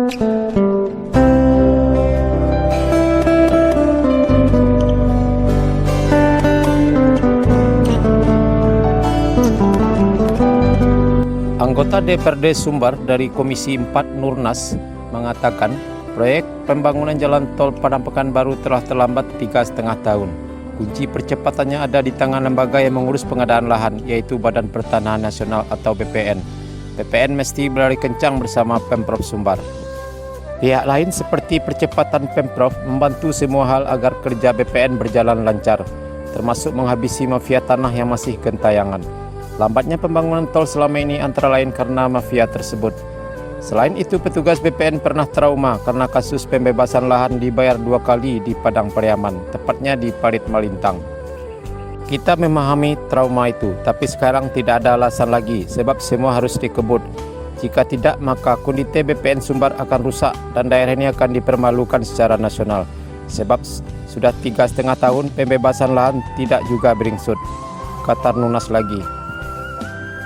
Anggota DPRD Sumbar dari Komisi 4 Nurnas mengatakan proyek pembangunan jalan tol Padang Pekanbaru telah terlambat 3,5 tahun. Kunci percepatannya ada di tangan lembaga yang mengurus pengadaan lahan, yaitu Badan Pertanahan Nasional atau BPN. BPN mesti berlari kencang bersama Pemprov Sumbar. Pihak lain seperti percepatan Pemprov membantu semua hal agar kerja BPN berjalan lancar, termasuk menghabisi mafia tanah yang masih gentayangan. Lambatnya pembangunan tol selama ini antara lain karena mafia tersebut. Selain itu, petugas BPN pernah trauma karena kasus pembebasan lahan dibayar 2 kali di Padang Pariaman, tepatnya di Parit Malintang. Kita memahami trauma itu, tapi sekarang tidak ada alasan lagi sebab semua harus dikebut. Jika tidak, maka kondite BPN Sumbar akan rusak dan daerah ini akan dipermalukan secara nasional. Sebab sudah 3,5 tahun pembebasan lahan tidak juga beringsut, kata Nurnas lagi.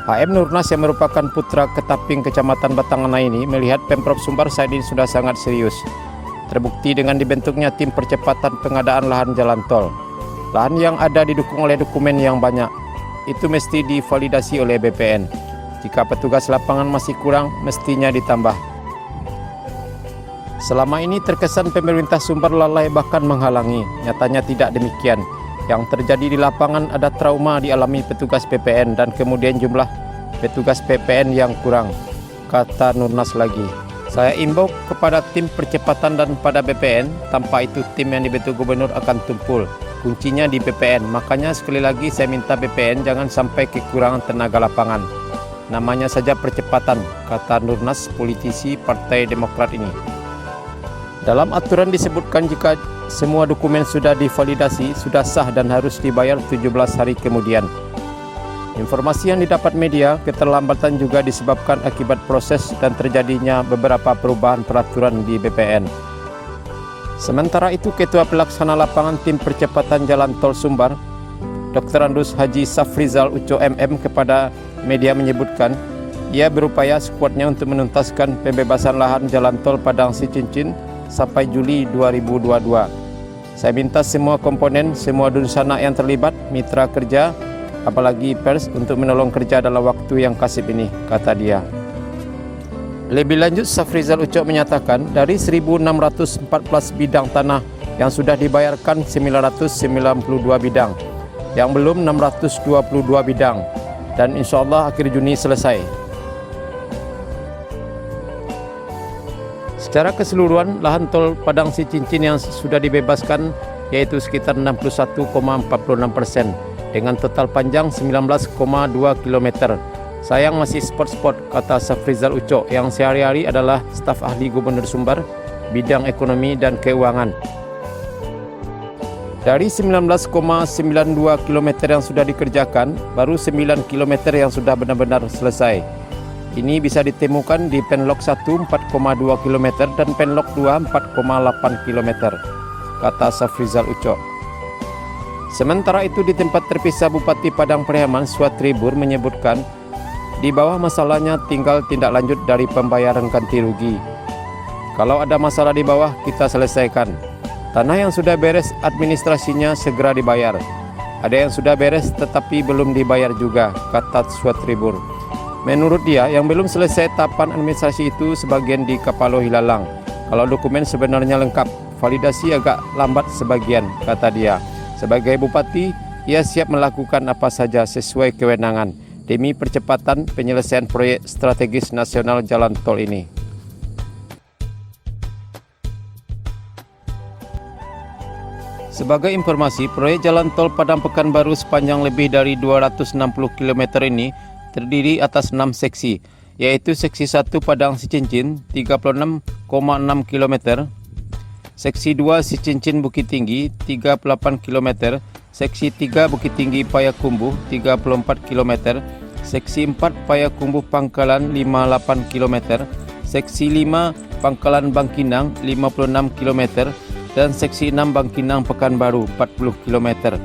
HM Nurnas yang merupakan putra Ketaping Kecamatan Batanganai ini melihat Pemprov Sumbar saat ini sudah sangat serius. Terbukti dengan dibentuknya tim percepatan pengadaan lahan jalan tol. Lahan yang ada didukung oleh dokumen yang banyak. Itu mesti divalidasi oleh BPN. Jika petugas lapangan masih kurang, mestinya ditambah. Selama ini terkesan pemerintah Sumbar lalai bahkan menghalangi. Nyatanya tidak demikian. Yang terjadi di lapangan ada trauma dialami petugas PPN dan kemudian jumlah petugas PPN yang kurang, kata Nurnas lagi. Saya imbau kepada tim percepatan dan pada BPN, tanpa itu tim yang dibentuk gubernur akan tumpul. Kuncinya di BPN, makanya sekali lagi saya minta BPN jangan sampai kekurangan tenaga lapangan. Namanya saja percepatan, kata Nurnas, politisi Partai Demokrat ini. Dalam aturan disebutkan jika semua dokumen sudah divalidasi, sudah sah dan harus dibayar 17 hari kemudian. Informasi yang didapat media, keterlambatan juga disebabkan akibat proses dan terjadinya beberapa perubahan peraturan di BPN. Sementara itu, Ketua Pelaksana Lapangan Tim Percepatan Jalan Tol Sumbar, Dr. Andus Haji Safrizal Uco MM kepada media menyebutkan, ia berupaya sekuatnya untuk menuntaskan pembebasan lahan jalan tol Padang Sicincin sampai Juli 2022. Saya minta semua komponen, semua dunsana yang terlibat, mitra kerja, apalagi pers untuk menolong kerja dalam waktu yang kasib ini, kata dia. Lebih lanjut, Safrizal Ucok menyatakan dari 1.614 bidang tanah yang sudah dibayarkan 992 bidang, yang belum 622 bidang, dan insya Allah akhir Juni selesai. Secara keseluruhan, lahan tol Padang Sicincin yang sudah dibebaskan yaitu sekitar 61,46% dengan total panjang 19,2 km. Sayang masih spot-spot, kata Safrizal Ucok yang sehari-hari adalah staf ahli Gubernur Sumbar bidang ekonomi dan keuangan. Dari 19,92 km yang sudah dikerjakan, baru 9 km yang sudah benar-benar selesai. Ini bisa ditemukan di Penlok 1 4,2 km dan Penlok 2 4,8 km, kata Safrizal Ucok. Sementara itu di tempat terpisah Bupati Padang Pariaman Suatribur menyebutkan, di bawah masalahnya tinggal tindak lanjut dari pembayaran ganti rugi. Kalau ada masalah di bawah, kita selesaikan. Tanah yang sudah beres administrasinya segera dibayar. Ada yang sudah beres tetapi belum dibayar juga, kata Suatribur. Menurut dia, yang belum selesai tahapan administrasi itu sebagian di Kapalo Hilalang. Kalau dokumen sebenarnya lengkap, validasi agak lambat sebagian, kata dia. Sebagai bupati, ia siap melakukan apa saja sesuai kewenangan demi percepatan penyelesaian proyek strategis nasional jalan tol ini. Sebagai informasi, proyek jalan tol Padang Pekanbaru sepanjang lebih dari 260 km ini terdiri atas 6 seksi, yaitu seksi 1 Padang Sicincin 36,6 km, seksi 2 Sicincin Bukit Tinggi 38 km, seksi 3 Bukit Tinggi Payakumbuh 34 km, seksi 4 Payakumbuh Pangkalan 58 km, seksi 5 Pangkalan Bangkinang 56 km, dan seksi 6 Bangkinang Pekanbaru 40 km.